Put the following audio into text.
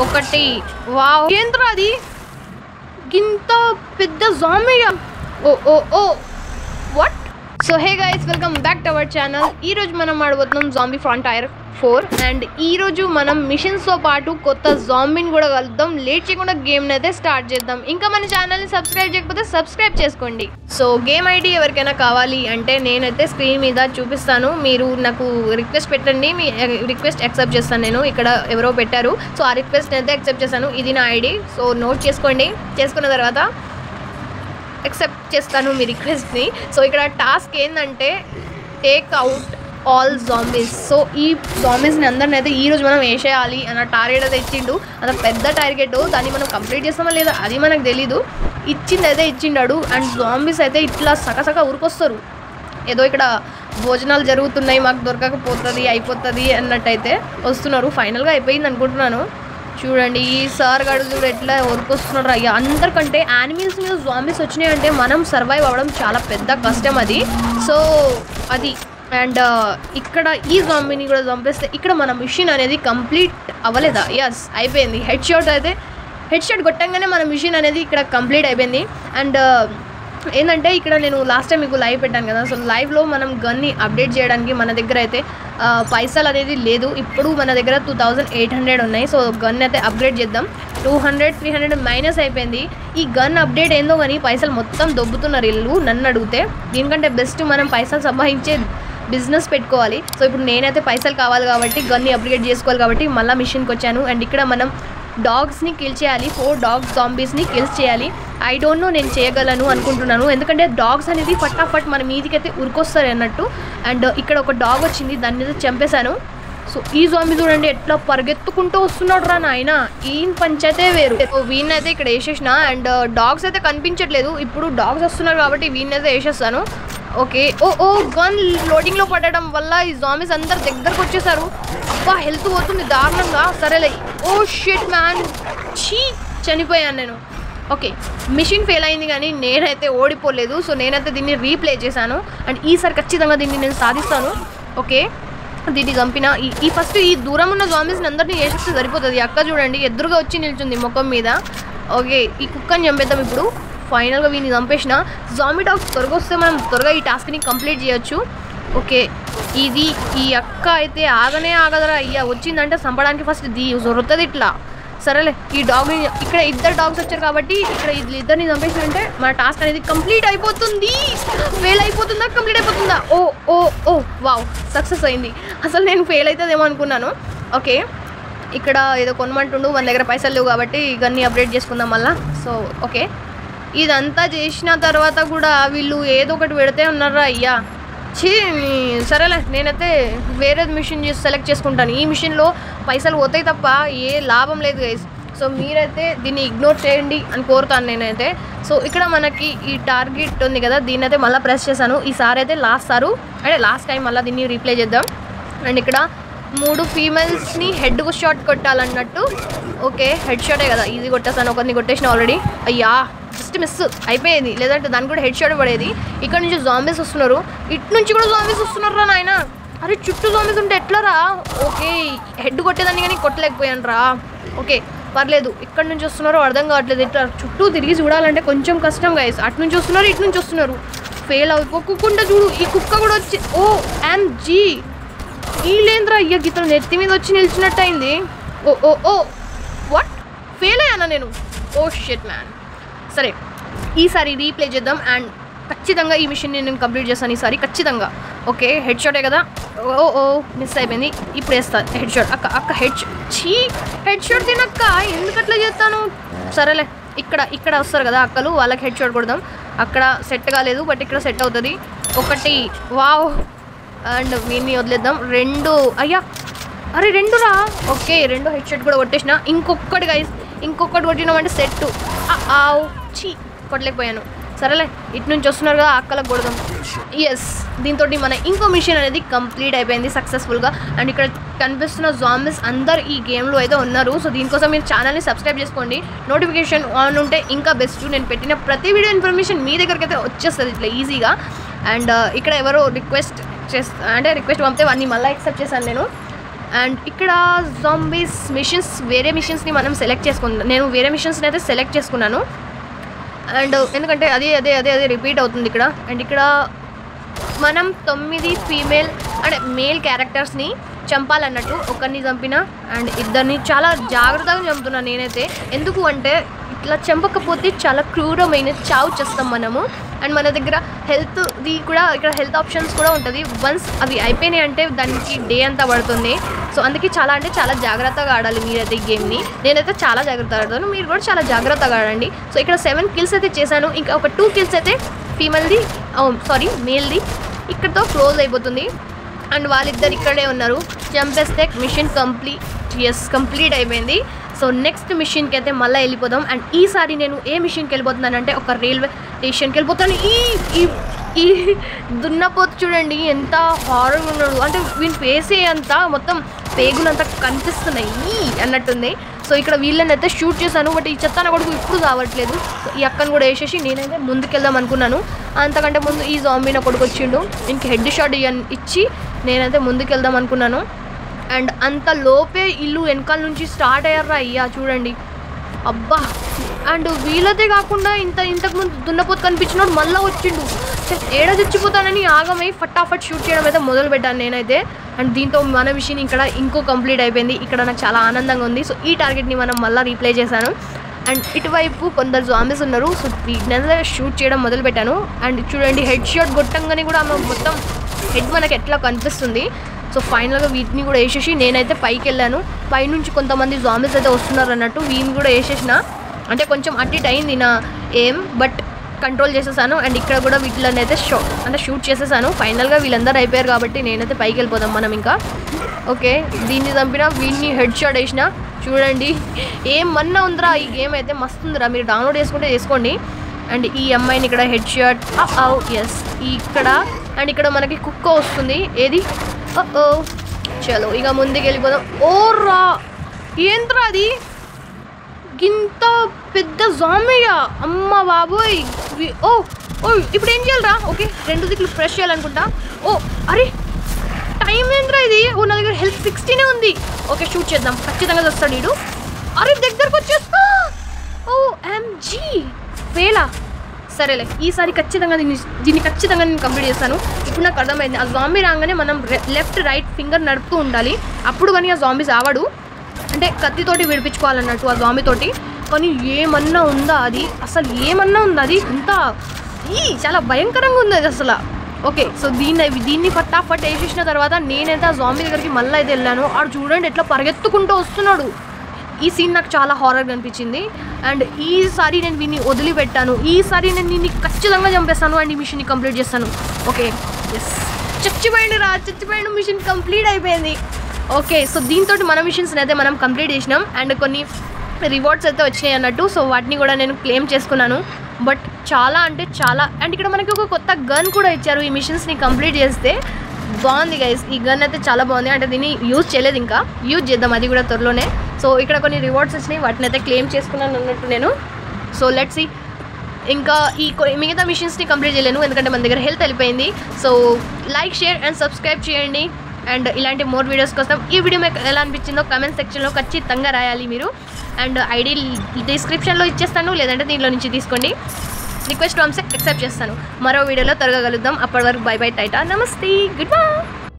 ఒకటి వావ్ ఏంట్రా అది గింత పెద్ద జాంబీయా ఓ ఓ ఓ what so hey guys welcome back to our channel ఈ రోజు మనం ఆడబోతున్నాం జాంబీ ఫ్రంటియర్ 4 అండ్ ఈ రోజు మనం మిషన్స్ తో పాటు కొత్త జాంబీని కూడా కలుద్దాం లేట్ చేయకుండా గేమ్ ని అయితే స్టార్ట్ చేద్దాం ఇంకా మన ఛానల్ ని సబ్స్క్రైబ్ చేయకపోతే సబ్స్క్రైబ్ చేసుకోండి సో గేమ్ ఐడి ఎవరికైనా కావాలి అంటే నేనైతే స్క్రీన్ మీద చూపిస్తాను మీరు నాకు రిక్వెస్ట్ పెట్టండి మీ రిక్వెస్ట్ యాక్సెప్ట్ చేస్తాను నేను ఇక్కడ ఎవరో పెట్టారు సో ఆ రిక్వెస్ట్ అయితే యాక్సెప్ట్ చేస్తాను ఇది నా ఐడి సో నోట్ చేసుకోండి చేసుకున్న తర్వాత యాక్సెప్ట్ చేస్తాను మీ రిక్వెస్ట్ని సో ఇక్కడ టాస్క్ ఏంటంటే take out all zombies so ఈ జాంబీస్ని అందరిని అయితే ఈరోజు మనం వేసేయాలి అన్న టార్గెట్ అయితే ఇచ్చిండు అంత పెద్ద టార్గెట్ దాన్ని మనం కంప్లీట్ చేస్తామా లేదా అది మనకు తెలీదు ఇచ్చింది అయితే ఇచ్చిండాడు అండ్ జాంబీస్ అయితే ఇట్లా సకసక ఊరికొస్తారు ఏదో ఇక్కడ భోజనాలు జరుగుతున్నాయి మాకు దొరకకపోతుంది అయిపోతుంది అన్నట్టయితే వస్తున్నారు ఫైనల్గా అయిపోయింది అనుకుంటున్నాను చూడండి ఈ సార్ గడు చూడు ఎట్లా ఊరికొస్తున్నారు అయ్యా అందరికంటే యానిమల్స్ మీద జాంబీస్ వచ్చినాయి అంటే మనం సర్వైవ్ అవ్వడం చాలా పెద్ద కష్టం అది సో అది అండ్ ఇక్కడ ఈ జాంబీని కూడా చంపేస్తే ఇక్కడ మన మిషన్ అనేది కంప్లీట్ అవ్వలేదా ఎస్ అయిపోయింది హెడ్ షాట్ కొట్టంగానే మన మిషన్ అనేది ఇక్కడ కంప్లీట్ అయిపోయింది అండ్ ఏంటంటే ఇక్కడ నేను లాస్ట్ టైం మీకు లైవ్ పెట్టాను కదా సో లైవ్లో మనం గన్ని అప్డేట్ చేయడానికి మన దగ్గర అయితే పైసలు అనేది లేదు ఇప్పుడు మన దగ్గర 2800 ఉన్నాయి సో గన్ అయితే అప్గ్రేడ్ చేద్దాం 200-300 మైనస్ అయిపోయింది ఈ గన్ అప్డేట్ ఏందో కానీ పైసలు మొత్తం దొబ్బుతున్నారు ఇల్లు నన్ను అడిగితే దీనికంటే బెస్ట్ మనం పైసలు సంపాదించే బిజినెస్ పెట్టుకోవాలి సో ఇప్పుడు నేనైతే పైసలు కావాలి కాబట్టి గన్ని అప్గ్రేడ్ చేసుకోవాలి కాబట్టి మళ్ళీ మిషన్కి వచ్చాను అండ్ ఇక్కడ మనం డాగ్స్ని కిల్ చేయాలి 4 డాగ్స్ జాంబీస్ని కిల్స్ చేయాలి ఐ డోంట్ నో నేను చేయగలను అనుకుంటున్నాను ఎందుకంటే డాగ్స్ అనేది ఫటాఫట్ మన మీదికి అయితే ఉరికొస్తారు అన్నట్టు అండ్ ఇక్కడ ఒక డాగ్ వచ్చింది దాని మీద చంపేశాను సో ఈ జాంబీ చూడండి ఎట్లా పరిగెత్తుకుంటూ వస్తున్నాడు రా నాయన ఈయన పంచైతే వేరు వీన్ అయితే ఇక్కడ వేసేసిన అండ్ డాగ్స్ అయితే కనిపించట్లేదు ఇప్పుడు డాగ్స్ వస్తున్నారు కాబట్టి వీన్ అయితే వేసేస్తాను ఓకే ఓ గన్ లోడింగ్లో పడడం వల్ల ఈ జాంబీస్ అందరు దగ్గరకు వచ్చేసారు అబ్బా హెల్త్ పోతుంది దారుణంగా సరేలే ఓ షిట్ మ్యాన్ చనిపోయాను నేను ఓకే మిషన్ ఫెయిల్ అయింది కానీ నేనైతే ఓడిపోలేదు సో నేనైతే దీన్ని రీప్లే చేశాను అండ్ ఈసారి ఖచ్చితంగా దీన్ని నేను సాధిస్తాను ఓకే దీన్ని చంపిన ఈ ఫస్ట్ ఈ దూరం ఉన్న జాంబీస్ని అందరినీ వేసేస్తే సరిపోతుంది అక్క చూడండి ఎదురుగా వచ్చి నిల్చుంది ముఖం మీద ఓకే ఈ కుక్కని చంపేద్దాం ఇప్పుడు ఫైనల్గా వీడిని చంపేసిన జాంబీ డాగ్స్ త్వరగా వస్తే మనం త్వరగా ఈ టాస్క్ని కంప్లీట్ చేయొచ్చు ఓకే ఇది ఈ అక్క అయితే ఆగనే ఆగదరా అయ్యా వచ్చిందంటే చంపడానికి ఫస్ట్ జొరుతుంది ఇట్లా సరేలే ఈ డాగ్ని ఇక్కడ ఇద్దరు డాగ్స్ వచ్చారు కాబట్టి ఇక్కడ ఇద్దరిని చంపేసినంటే మన టాస్క్ అనేది కంప్లీట్ అయిపోతుంది ఫెయిల్ అయిపోతుందా కంప్లీట్ అయిపోతుందా ఓ ఓ ఓ వావ్ సక్సెస్ అయింది అసలు నేను ఫెయిల్ అవుతుందేమో అనుకున్నాను ఓకే ఇక్కడ ఏదో కొనమంటుండు మన దగ్గర పైసలు లేవు కాబట్టి గన్ని అప్డేట్ చేసుకుందాం మళ్ళా సో ఓకే ఇదంతా చేసిన తర్వాత కూడా వీళ్ళు ఏదో ఒకటి పెడితే ఉన్నారా అయ్యా సరేలే నేనైతే వేరే మిషన్ సెలెక్ట్ చేసుకుంటాను ఈ మిషన్లో పైసలు పోతాయి తప్ప ఏ లాభం లేదు గైస్ సో మీరైతే దీన్ని ఇగ్నోర్ చేయండి అని కోరుతాను నేనైతే సో ఇక్కడ మనకి ఈ టార్గెట్ ఉంది కదా దీన్ని అయితే మళ్ళీ ప్రెస్ చేశాను ఈసారి అయితే లాస్ట్ టైం మళ్ళీ దీన్ని రీప్లే చేద్దాం అండ్ ఇక్కడ 3 ఫీమేల్స్ని హెడ్ షాట్ కొట్టాలన్నట్టు ఓకే హెడ్ షాటే కదా ఈజీ కొట్టేస్తాను ఒకరిని కొట్టేసిన ఆల్రెడీ అయ్యా జస్ట్ మిస్ అయిపోయేది లేదంటే దానికి కూడా హెడ్ షాట్ పడేది ఇక్కడ నుంచి జాంబీస్ వస్తున్నారు ఇటు నుంచి కూడా జాంబీస్ వస్తున్నారు రా నాయన అరే చుట్టూ జాంబీస్ ఉంటే ఎట్లా రా ఓకే హెడ్ కొట్టేదాన్ని కానీ కొట్టలేకపోయాను రా ఓకే పర్లేదు ఇక్కడ నుంచి వస్తున్నారు అర్థం కావట్లేదు ఇట్లా చుట్టూ తిరిగి చూడాలంటే కొంచెం కష్టం గైస్ అటు నుంచి వస్తున్నారు ఇటు నుంచి వస్తున్నారు ఫెయిల్ అయిపోకుండా చూడు ఈ కుక్క కూడా వచ్చి ఓ ఎంజీ వీళ్ళేంద్రా అయ్యా గీతలు నెత్తి మీద వచ్చి నిలిచినట్టు అయింది ఓ ఓ ఓ వాట్ ఫెయిల్ అయ్యానా నేను ఓ షిట్ మ్యాన్ సరే ఈసారి రీప్లే చేద్దాం అండ్ ఖచ్చితంగా ఈ మిషన్ నేను కంప్లీట్ చేస్తాను ఈసారి ఖచ్చితంగా ఓకే హెడ్ షాటే కదా ఓ ఓ మిస్ అయిపోయింది ఇప్పుడు వేస్తాను హెడ్ షాట్ అక్క హెడ్ షాట్ తినక్క ఎందుకట్లా చేస్తాను సరేలే ఇక్కడ వస్తారు కదా అక్కలు వాళ్ళకి హెడ్ షాట్ కొడదాం అక్కడ సెట్ కాలేదు బట్ ఇక్కడ సెట్ అవుతుంది ఒకటి వావ్ అండ్ వీన్ని వదిలేద్దాం 2 అయ్యా అరే 2 రా ఓకే 2 హెడ్ షాట్ కూడా కొట్టేసిన ఇంకొకటి గైస్ ఇంకొకటి కొట్టినామంటే సెట్ కొట్టలేకపోయాను సరేలే ఇటు నుంచి వస్తున్నారు కదా అక్కలకు కొడదాం ఎస్ దీంతో మన ఇంకో మిషన్ అనేది కంప్లీట్ అయిపోయింది సక్సెస్ఫుల్గా అండ్ ఇక్కడ కనిపిస్తున్న జాంబీస్ అందరు ఈ గేమ్లో అయితే ఉన్నారు సో దీనికోసం మీరు ఛానల్ని సబ్స్క్రైబ్ చేసుకోండి నోటిఫికేషన్ ఆన్ ఉంటే ఇంకా బెస్ట్ నేను పెట్టిన ప్రతి వీడియో ఇన్ఫర్మేషన్ మీ దగ్గరికి అయితే వచ్చేస్తుంది ఇట్లా ఈజీగా అండ్ ఇక్కడ ఎవరో రిక్వెస్ట్ పంపితే వాడిని మళ్ళీ యాక్సెప్ట్ చేశాను నేను అండ్ ఇక్కడ జాంబీస్ మిషన్స్ వేరే మిషన్స్ని మనం సెలెక్ట్ చేసుకున్నాం. నేను వేరే మిషన్స్ని అయితే సెలెక్ట్ చేసుకున్నాను. అండ్ ఎందుకంటే అదే రిపీట్ అవుతుంది ఇక్కడ. అండ్ ఇక్కడ మనం 9 ఫీమేల్ అంటే మేల్ క్యారెక్టర్స్ని చంపాలన్నట్టు. ఒకరిని చంపిన అండ్ ఇద్దరిని చాలా జాగ్రత్తగా చంపుతున్నాను నేనైతే. ఎందుకు అంటే ఇట్లా చంపకపోతే చాలా క్రూరమైన చావు చేస్తాం మనము. అండ్ మన దగ్గర హెల్త్ది కూడా ఇక్కడ హెల్త్ ఆప్షన్స్ కూడా ఉంటుంది. వన్స్ అవి అయిపోయినాయి అంటే దానికి డే అంతా పడుతుంది. సో అందుకే చాలా జాగ్రత్తగా ఆడాలి మీరైతే ఈ గేమ్ని. నేనైతే చాలా జాగ్రత్తగా ఆడతాను, మీరు కూడా చాలా జాగ్రత్తగా ఆడండి. సో ఇక్కడ 7 కిల్స్ అయితే చేశాను. ఇంకా ఒక 2 కిల్స్ అయితే మేల్ది ఇక్కడతో క్లోజ్ అయిపోతుంది. అండ్ వాళ్ళిద్దరు ఇక్కడే ఉన్నారు. చంపేస్తే మిషన్ కంప్లీట్ అయిపోయింది. సో నెక్స్ట్ మిషన్కి అయితే మళ్ళీ వెళ్ళిపోదాం. అండ్ ఈసారి నేను ఏ మిషన్కి వెళ్ళిపోతున్నానంటే ఒక రైల్వే స్టేషన్కి వెళ్ళిపోతాను. ఈ దున్నపోతు చూడండి ఎంత హారర్గా ఉన్నాడు అంటే వీని ఫేసే అంతా మొత్తం పేగులంతా కనిపిస్తున్నాయి అన్నట్టుంది. సో ఇక్కడ వీళ్ళని అయితే షూట్ చేశాను. బట్ ఈ చెత్తాన కొడుకు ఇప్పుడు కావట్లేదు. ఈ అక్కను కూడా వేసేసి నేనైతే ముందుకెళ్దాం అనుకున్నాను. అంతకంటే ముందు ఈ జాంబీన కొడుకు వచ్చిండు. ఇంక హెడ్ షాట్ ఇచ్చి నేనైతే ముందుకెళ్దాం అనుకున్నాను. అండ్ అంత లోపే ఇల్లు వెనకాల నుంచి స్టార్ట్ అయ్యారా అయ్యా చూడండి. అబ్బా అండ్ వీళ్ళదే కాకుండా ఇంతకుముందు దున్నపోతు కనిపించినోడు మళ్ళీ వచ్చిండు. ఏడ చచ్చిపోతానని ఆగమై ఫటాఫట్ షూట్ చేయడం అయితే మొదలు పెట్టాను నేనైతే. అండ్ దీంతో మన మిషన్ ఇక్కడ కంప్లీట్ అయిపోయింది. ఇక్కడ నాకు చాలా ఆనందంగా ఉంది. సో ఈ టార్గెట్ని మనం మళ్ళీ రీప్లే చేశాను. అండ్ ఇటువైపు కొందరు జాంబీస్ ఉన్నారు. సో వీటినైతే షూట్ చేయడం మొదలు పెట్టాను. అండ్ చూడండి హెడ్ షాట్ కొట్టంగానే కూడా మొత్తం హెడ్ మనకి ఎట్లా కనిపిస్తుంది. సో ఫైనల్గా వీటిని కూడా వేసేసి నేనైతే పైకి వెళ్ళాను. పైనుంచి కొంతమంది జాంబీస్ అయితే వస్తున్నారు అన్నట్టు వీటిని కూడా వేసేసిన. అంటే కొంచెం అటు అయింది నా బట్ కంట్రోల్ చేసేసాను. అండ్ ఇక్కడ కూడా వీటిని అయితే షూట్ చేసేసాను. ఫైనల్గా వీళ్ళందరూ అయిపోయారు కాబట్టి నేనైతే పైకి వెళ్ళిపోదాం మనం ఇంకా. ఓకే దీన్ని చంపిన వీడిని హెడ్ షాట్ వేసిన. చూడండి ఏమన్నా ఉందిరా ఈ గేమ్ అయితే మస్తు ఉందిరా. మీరు డౌన్లోడ్ చేసుకుంటే చేసుకోండి. అండ్ ఈ అమ్మాయిని ఇక్కడ హెడ్ షాట్ ఎస్ ఇక్కడ. అండ్ ఇక్కడ మనకి కుక్క వస్తుంది. ఏది చలో ఇక ముందుకు వెళ్ళిపోదాం. ఓర్రా ఏంట్రా అది ఇంత పెద్ద జాంబీయా అమ్మ బాబోయ్. ఇప్పుడు ఏం చేయాలరా? ఓకే 2 దిక్కులు ఫ్రెష్ చేయాలనుకుంటా. అరే టైం ఏంట్రా ఇది? నా దగ్గర హెల్త్ 16 ఉంది. ఓకే షూట్ చేద్దాం, ఖచ్చితంగా వస్తాడు వీడు. అరే దగ్గరకు వచ్చేస్తా. ఎంజీ ఫెయిలా. సరేలే ఈసారి ఖచ్చితంగా దీన్ని ఖచ్చితంగా నేను కంప్లీట్ చేస్తాను. ఇప్పుడు నాకు అర్థమైంది ఆ జాంబీ రాగానే మనం లెఫ్ట్ రైట్ ఫింగర్ నడుపుతూ ఉండాలి. అప్పుడు కానీ ఆ జాంబీస్ ఆవాడు. అంటే కత్తితోటి విడిపించుకోవాలన్నట్టు ఆ జాంబీతోటి. కానీ ఏమన్నా ఉందా అది? అసలు ఏమన్నా ఉందా అది? ఇంత చాలా భయంకరంగా ఉంది అది అసలు. ఓకే సో దీన్ని ఫటాఫట్ వేసేసిన తర్వాత నేనైతే ఆ జాంబీ దగ్గరికి మళ్ళీ అయితే వెళ్ళాను. ఆడు చూడండి ఎట్లా పరిగెత్తుకుంటూ వస్తున్నాడు. ఈ సీన్ నాకు చాలా హారర్గా అనిపించింది. అండ్ ఈసారి నేను వీడిని వదిలిపెట్టాను. ఈసారి నేను దీన్ని ఖచ్చితంగా చంపేస్తాను అండ్ ఈ మిషన్ని కంప్లీట్ చేస్తాను. ఓకే ఎస్ చచ్చిపోయాడు. మిషన్ కంప్లీట్ అయిపోయింది. ఓకే సో దీంతో మన మిషన్స్ని అయితే మనం కంప్లీట్ చేసినాం. అండ్ కొన్ని రివార్డ్స్ అయితే వచ్చినాయి అన్నట్టు. సో వాటిని కూడా నేను క్లెయిమ్ చేసుకున్నాను. బట్ చాలా అండ్ ఇక్కడ మనకి ఒక కొత్త గన్ కూడా ఇచ్చారు ఈ మిషన్స్ని కంప్లీట్ చేస్తే. బాగుంది గైస్ ఈ గన్ అయితే చాలా బాగుంది. అంటే దీన్ని యూజ్ చేయలేదు, ఇంకా యూజ్ చేద్దాం అది కూడా త్వరలోనే. సో ఇక్కడ కొన్ని రివార్డ్స్ వచ్చినాయి, వాటిని అయితే క్లెయిమ్ చేసుకున్నాను అన్నట్టు నేను. So let's see. ఇంకా ఈ మిగతా మిషన్స్ని కంప్లీట్ చేయలేను ఎందుకంటే మన దగ్గర హెల్త్ వెళ్ళిపోయింది. So like share and subscribe చేయండి. అండ్ ఇలాంటి మోర్ వీడియోస్ కోసం ఈ వీడియో మీకు ఎలా అనిపించిందో కమెంట్ సెక్షన్లో ఖచ్చితంగా రాయాలి మీరు. అండ్ ఐడి డిస్క్రిప్షన్లో ఇచ్చేస్తాను, లేదంటే దీనిలో నుంచి తీసుకోండి. రిక్వెస్ట్ ఫామ్స్ యాక్సెప్ట్ చేస్తాను. మరో వీడియోలో త్వరగా కలుద్దాం. అప్పటి వరకు బై బై టైటా, నమస్తే, గుడ్ బై.